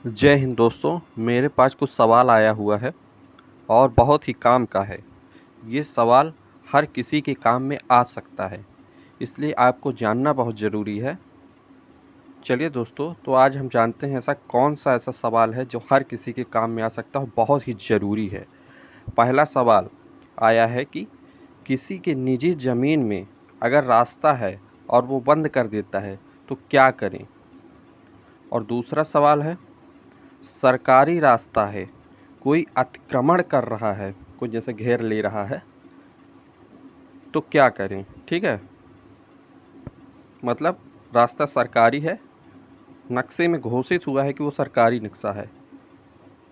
जय हिंद दोस्तों, मेरे पास कुछ सवाल आया हुआ है और बहुत ही काम का है। ये सवाल हर किसी के काम में आ सकता है, इसलिए आपको जानना बहुत ज़रूरी है। चलिए दोस्तों, तो आज हम जानते हैं ऐसा सवाल है जो हर किसी के काम में आ सकता है और बहुत ही ज़रूरी है। पहला सवाल आया है कि किसी के निजी ज़मीन में अगर रास्ता है और वो बंद कर देता है तो क्या करें? और दूसरा सवाल है, सरकारी रास्ता है, कोई अतिक्रमण कर रहा है, कोई जैसे घेर ले रहा है, तो क्या करें? ठीक है? मतलब रास्ता सरकारी है, नक्शे में घोषित हुआ है कि वो सरकारी नक्शा है,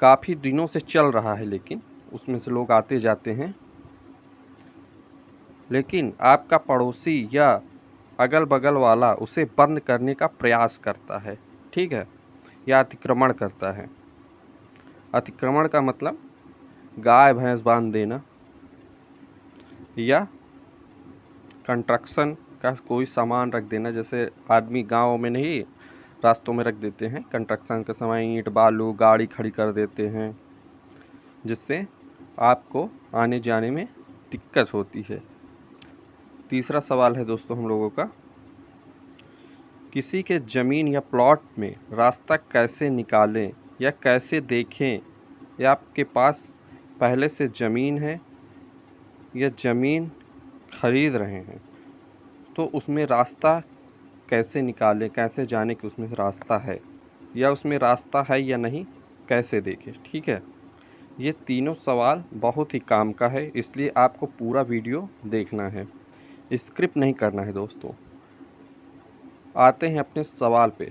काफ़ी दिनों से चल रहा है, लेकिन उसमें से लोग आते जाते हैं, लेकिन आपका पड़ोसी या अगल-बगल वाला उसे बंद करने का प्रयास करता है, ठीक है? या अतिक्रमण करता है। अतिक्रमण का मतलब गाय-भैंस बाँध देना या कंस्ट्रक्शन का कोई सामान रख देना। जैसे आदमी गाँव में नहीं रास्तों में रख देते हैं, कंस्ट्रक्शन के समय ईंट बालू गाड़ी खड़ी कर देते हैं, जिससे आपको आने जाने में दिक्कत होती है। तीसरा सवाल है दोस्तों हम लोगों का, किसी के ज़मीन या प्लॉट में रास्ता कैसे निकालें या कैसे देखें, या आपके पास पहले से ज़मीन है या ज़मीन खरीद रहे हैं, तो उसमें रास्ता कैसे निकालें, कैसे जानें कि उसमें से रास्ता है, या उसमें रास्ता है या नहीं, कैसे देखें? ठीक है? ये तीनों सवाल बहुत ही काम का है, इसलिए आपको पूरा वीडियो देखना है, स्किप नहीं करना है दोस्तों। आते हैं अपने सवाल पे।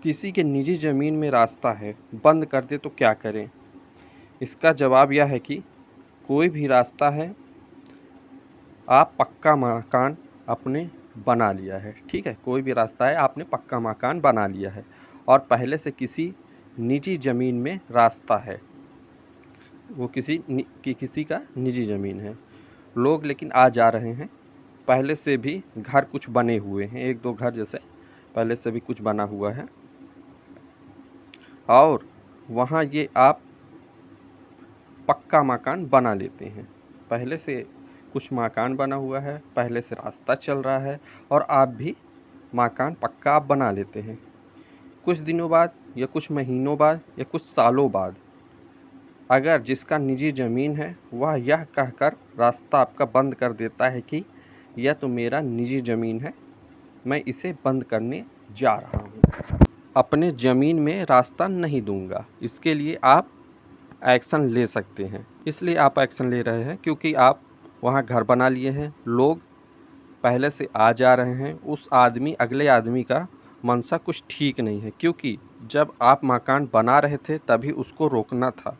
किसी के निजी ज़मीन में रास्ता है, बंद कर दे तो क्या करें? इसका जवाब यह है कि कोई भी रास्ता है, आप पक्का मकान अपने बना लिया है, ठीक है? कोई भी रास्ता है, आपने पक्का मकान बना लिया है और पहले से किसी निजी ज़मीन में रास्ता है, वो किसी का निजी ज़मीन है। लोग लेकिन आ जा रहे हैं, पहले से भी घर कुछ बने हुए हैं, 1-2 घर जैसे पहले से भी कुछ बना हुआ है और वहाँ ये आप पक्का मकान बना लेते हैं। पहले से कुछ मकान बना हुआ है, पहले से रास्ता चल रहा है और आप भी मकान पक्का आप बना लेते हैं। कुछ दिनों बाद या कुछ महीनों बाद या कुछ सालों बाद अगर जिसका निजी ज़मीन है वह यह कहकर रास्ता आपका बंद कर देता है कि यह तो मेरा निजी ज़मीन है, मैं इसे बंद करने जा रहा हूँ, अपने ज़मीन में रास्ता नहीं दूंगा, इसके लिए आप एक्शन ले सकते हैं। इसलिए आप एक्शन ले रहे हैं क्योंकि आप वहाँ घर बना लिए हैं, लोग पहले से आ जा रहे हैं, उस अगले आदमी का मंशा कुछ ठीक नहीं है, क्योंकि जब आप मकान बना रहे थे तभी उसको रोकना था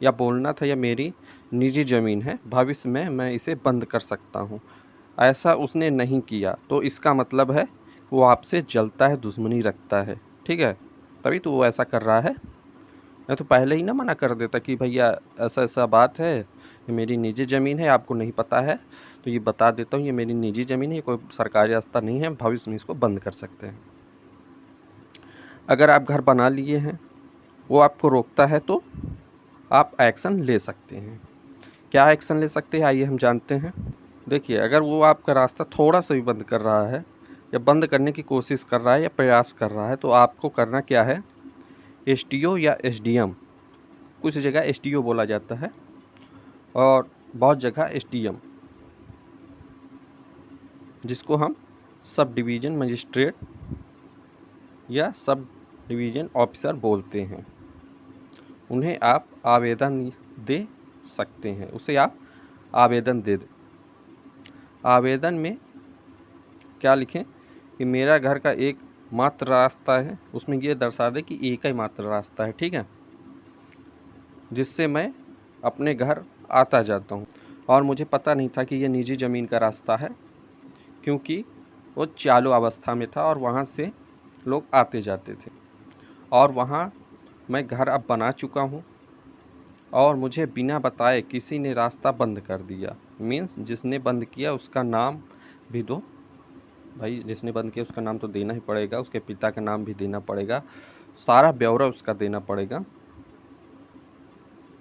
या बोलना था यह मेरी निजी ज़मीन है, भविष्य में मैं इसे बंद कर सकता हूँ। ऐसा उसने नहीं किया, तो इसका मतलब है वो आपसे जलता है, दुश्मनी रखता है, ठीक है? तभी तो वो ऐसा कर रहा है। नहीं तो पहले ही ना मना कर देता कि भैया ऐसा-ऐसा बात है, ये मेरी निजी ज़मीन है, आपको नहीं पता है, तो ये बता देता हूँ, ये मेरी निजी ज़मीन है, ये कोई सरकारी रास्ता नहीं है, भविष्य में इसको बंद कर सकते हैं। अगर आप घर बना लिए हैं, वो आपको रोकता है तो आप एक्शन ले सकते हैं। क्या एक्शन ले सकते हैं, आइए हम जानते हैं। देखिए, अगर वो आपका रास्ता थोड़ा-सा भी बंद कर रहा है या बंद करने की कोशिश कर रहा है या प्रयास कर रहा है, तो आपको करना क्या है, एसडीओ या एसडीएम, कुछ जगह एसडीओ बोला जाता है और बहुत जगह एसडीएम, जिसको हम सब डिवीज़न मजिस्ट्रेट या सब डिवीज़न ऑफिसर बोलते हैं, उन्हें आप आवेदन दे सकते हैं, उसे आप आवेदन दे दें। आवेदन में क्या लिखें कि मेरा घर का एक मात्र रास्ता है, उसमें ये दर्शा दें कि एक ही मात्र रास्ता है, ठीक है? जिससे मैं अपने घर आता जाता हूँ और मुझे पता नहीं था कि ये निजी ज़मीन का रास्ता है, क्योंकि वो चालू अवस्था में था और वहाँ से लोग आते जाते थे और वहाँ मैं घर अब बना चुका हूँ और मुझे बिना बताए किसी ने रास्ता बंद कर दिया। मीन्स जिसने बंद किया उसका नाम भी दो भाई जिसने बंद किया उसका नाम तो देना ही पड़ेगा, उसके पिता का नाम भी देना पड़ेगा, सारा ब्यौरा उसका देना पड़ेगा।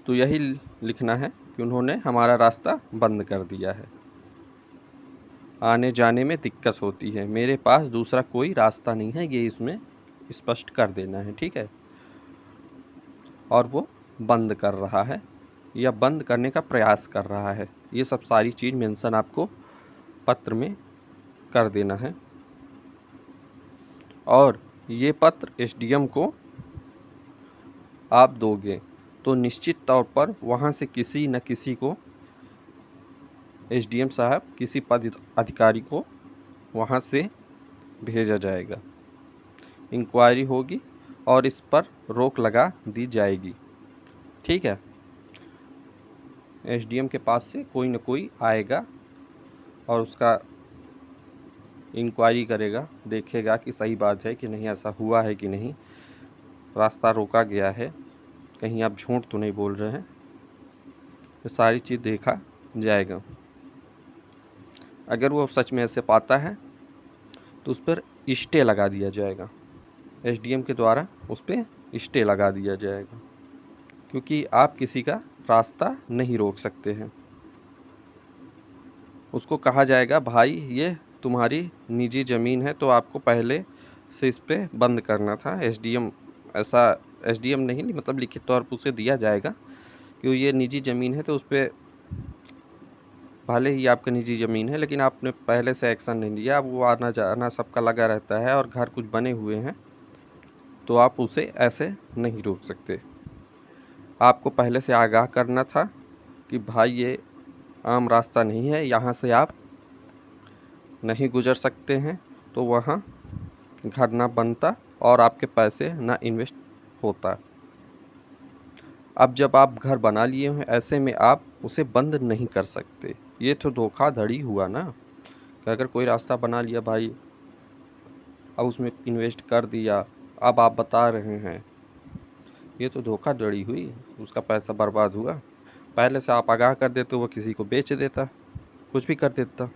तो यही लिखना है कि उन्होंने हमारा रास्ता बंद कर दिया है, आने जाने में दिक्कत होती है, मेरे पास दूसरा कोई रास्ता नहीं है, ये इसमें स्पष्ट कर देना है। ठीक है, और वो बंद कर रहा है या बंद करने का प्रयास कर रहा है, ये सब सारी चीज़ मेंशन आपको पत्र में कर देना है। और ये पत्र एसडीएम को आप दोगे तो निश्चित तौर पर वहाँ से किसी न किसी को, एसडीएम साहब किसी पद अधिकारी को वहाँ से भेजा जाएगा, इंक्वायरी होगी और इस पर रोक लगा दी जाएगी। ठीक है, एसडीएम के पास से कोई न कोई आएगा और उसका इंक्वायरी करेगा, देखेगा कि सही बात है कि नहीं, ऐसा हुआ है कि नहीं, रास्ता रोका गया है, कहीं आप झूठ तो नहीं बोल रहे हैं, ये सारी चीज़ देखा जाएगा। अगर वो सच में ऐसे पाता है तो उस पर स्टे लगा दिया जाएगा, एसडीएम के द्वारा उस पर स्टे लगा दिया जाएगा, क्योंकि आप किसी का रास्ता नहीं रोक सकते हैं। उसको कहा जाएगा भाई ये तुम्हारी निजी ज़मीन है तो आपको पहले से इस पे बंद करना था। एसडीएम ऐसा, एसडीएम नहीं मतलब लिखित तौर पर उसे दिया जाएगा कि ये निजी ज़मीन है तो उस पर, भले ही आपका निजी ज़मीन है लेकिन आपने पहले से एक्शन नहीं लिया, अब वो आना जाना सबका लगा रहता है और घर कुछ बने हुए हैं तो आप उसे ऐसे नहीं रोक सकते। आपको पहले से आगाह करना था कि भाई ये आम रास्ता नहीं है, यहाँ से आप नहीं गुजर सकते हैं, तो वहाँ घर ना बनता और आपके पैसे ना इन्वेस्ट होता। अब जब आप घर बना लिए हैं ऐसे में आप उसे बंद नहीं कर सकते, ये तो धोखाधड़ी हुआ ना। कि अगर कोई रास्ता बना लिया भाई, अब उसमें इन्वेस्ट कर दिया, अब आप बता रहे हैं, ये तो धोखाधड़ी हुई, उसका पैसा बर्बाद हुआ। पहले से आप आगाह कर देते वो किसी को बेच देता, कुछ भी कर देता।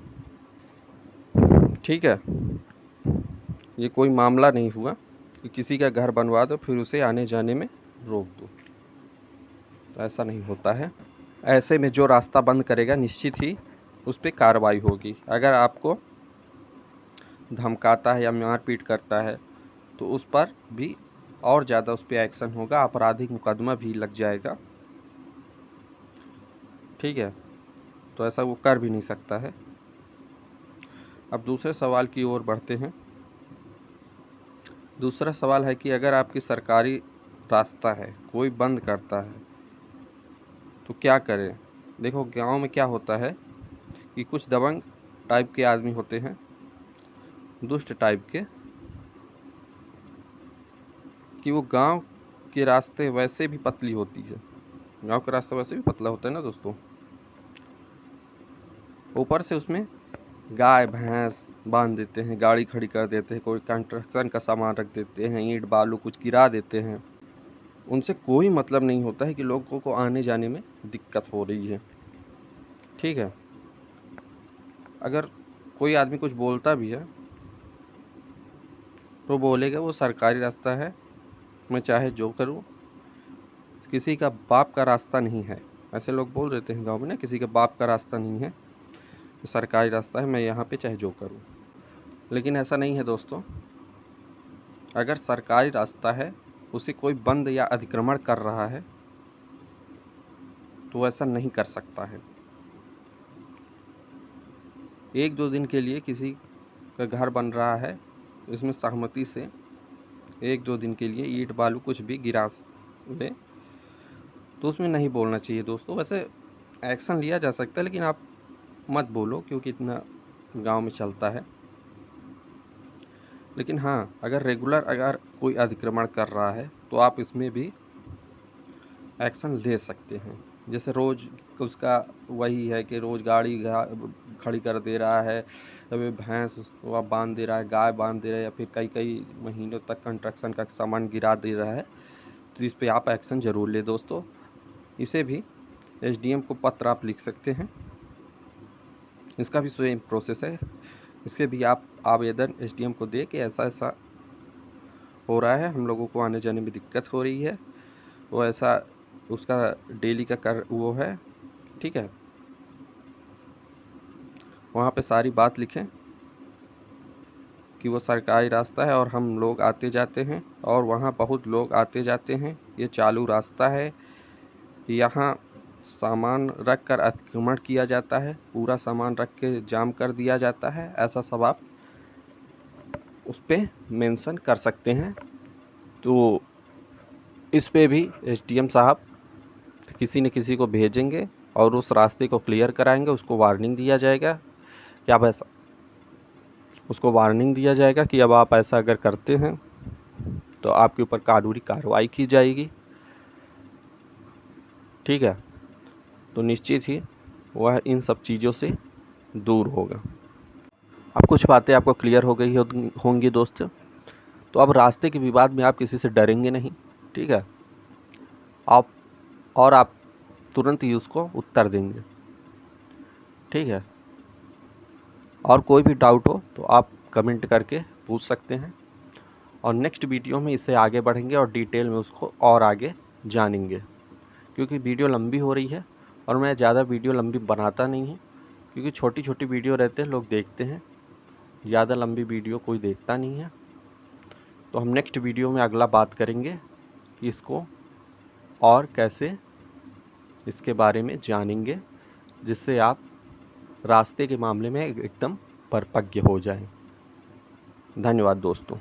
ठीक है, ये कोई मामला नहीं हुआ कि किसी का घर बनवा दो फिर उसे आने जाने में रोक दो, तो ऐसा नहीं होता है। ऐसे में जो रास्ता बंद करेगा निश्चित ही उस पर कार्रवाई होगी। अगर आपको धमकाता है या मारपीट करता है तो उस पर भी और ज़्यादा उस पर एक्शन होगा, आपराधिक मुकदमा भी लग जाएगा। ठीक है, तो ऐसा वो कर भी नहीं सकता है। अब दूसरे सवाल की ओर बढ़ते हैं। दूसरा सवाल है कि अगर आपकी सरकारी रास्ता है कोई बंद करता है तो क्या करें। देखो गांव में क्या होता है कि कुछ दबंग टाइप के आदमी होते हैं, दुष्ट टाइप के, कि वो गांव के रास्ते वैसे भी पतली होती है, गांव का रास्ता वैसे भी पतला होता है ना दोस्तों, ऊपर से उसमें गाय भैंस बांध देते हैं, गाड़ी खड़ी कर देते हैं, कोई कंस्ट्रक्शन का सामान रख देते हैं, ईंट बालू कुछ गिरा देते हैं। उनसे कोई मतलब नहीं होता है कि लोगों को आने जाने में दिक्कत हो रही है। ठीक है, अगर कोई आदमी कुछ बोलता भी है तो बोलेगा वो सरकारी रास्ता है, मैं चाहे जो करूँ, किसी का बाप का रास्ता नहीं है। ऐसे लोग बोल देते हैं गांव में ना, किसी के बाप का रास्ता नहीं है, सरकारी रास्ता है, मैं यहाँ पे चाहे जो करूँ। लेकिन ऐसा नहीं है दोस्तों, अगर सरकारी रास्ता है उसे कोई बंद या अतिक्रमण कर रहा है तो ऐसा नहीं कर सकता है। एक दो दिन के लिए किसी का घर बन रहा है, इसमें सहमति से एक दो दिन के लिए ईंट बालू कुछ भी गिरा ले तो उसमें नहीं बोलना चाहिए दोस्तों। वैसे एक्शन लिया जा सकता है लेकिन आप मत बोलो क्योंकि इतना गांव में चलता है। लेकिन हाँ, अगर रेगुलर अगर कोई अतिक्रमण कर रहा है तो आप इसमें भी एक्शन ले सकते हैं। जैसे रोज़ उसका वही है कि रोज़ गाड़ी खड़ी कर दे रहा है, कभी भैंस वह बांध दे रहा है, गाय बांध दे रहा है, या फिर कई कई महीनों तक कंस्ट्रक्शन का सामान गिरा दे रहा है, तो इस पे आप एक्शन ज़रूर ले दोस्तों। इसे भी एसडीएम को पत्र आप लिख सकते हैं, इसका भी सेम प्रोसेस है। इसके भी आप आवेदन एसडीएम को दे कि ऐसा ऐसा हो रहा है, हम लोगों को आने जाने में दिक्कत हो रही है, वो ऐसा उसका डेली का कर वो है, ठीक है। वहाँ पे सारी बात लिखें कि वो सरकारी रास्ता है और हम लोग आते जाते हैं और वहाँ बहुत लोग आते जाते हैं, ये चालू रास्ता है, यहाँ सामान रख कर अतिक्रमण किया जाता है, पूरा सामान रख के जाम कर दिया जाता है, ऐसा सब आप उस पे मेंशन कर सकते हैं। तो इस पे भी एसडीएम साहब किसी न किसी को भेजेंगे और उस रास्ते को क्लियर कराएंगे, उसको वार्निंग दिया जाएगा कि आप ऐसा उसको वार्निंग दिया जाएगा कि अब आप ऐसा अगर करते हैं तो आपके ऊपर कानूनी कार्रवाई की जाएगी, ठीक है। तो निश्चित ही वह इन सब चीज़ों से दूर होगा। अब कुछ बातें आपको क्लियर हो गई होंगी दोस्तों। तो अब रास्ते के विवाद में आप किसी से डरेंगे नहीं, ठीक है। आप तुरंत ही उसको उत्तर देंगे, ठीक है। और कोई भी डाउट हो तो आप कमेंट करके पूछ सकते हैं और नेक्स्ट वीडियो में इससे आगे बढ़ेंगे और डिटेल में उसको और आगे जानेंगे, क्योंकि वीडियो लंबी हो रही है और मैं ज़्यादा वीडियो लंबी बनाता नहीं हूँ, क्योंकि छोटी छोटी वीडियो रहते हैं, लोग देखते हैं, ज़्यादा लंबी वीडियो कोई देखता नहीं है। तो हम नेक्स्ट वीडियो में अगला बात करेंगे कि इसको और कैसे इसके बारे में जानेंगे, जिससे आप रास्ते के मामले में एकदम परिपक्व हो जाएं। धन्यवाद दोस्तों।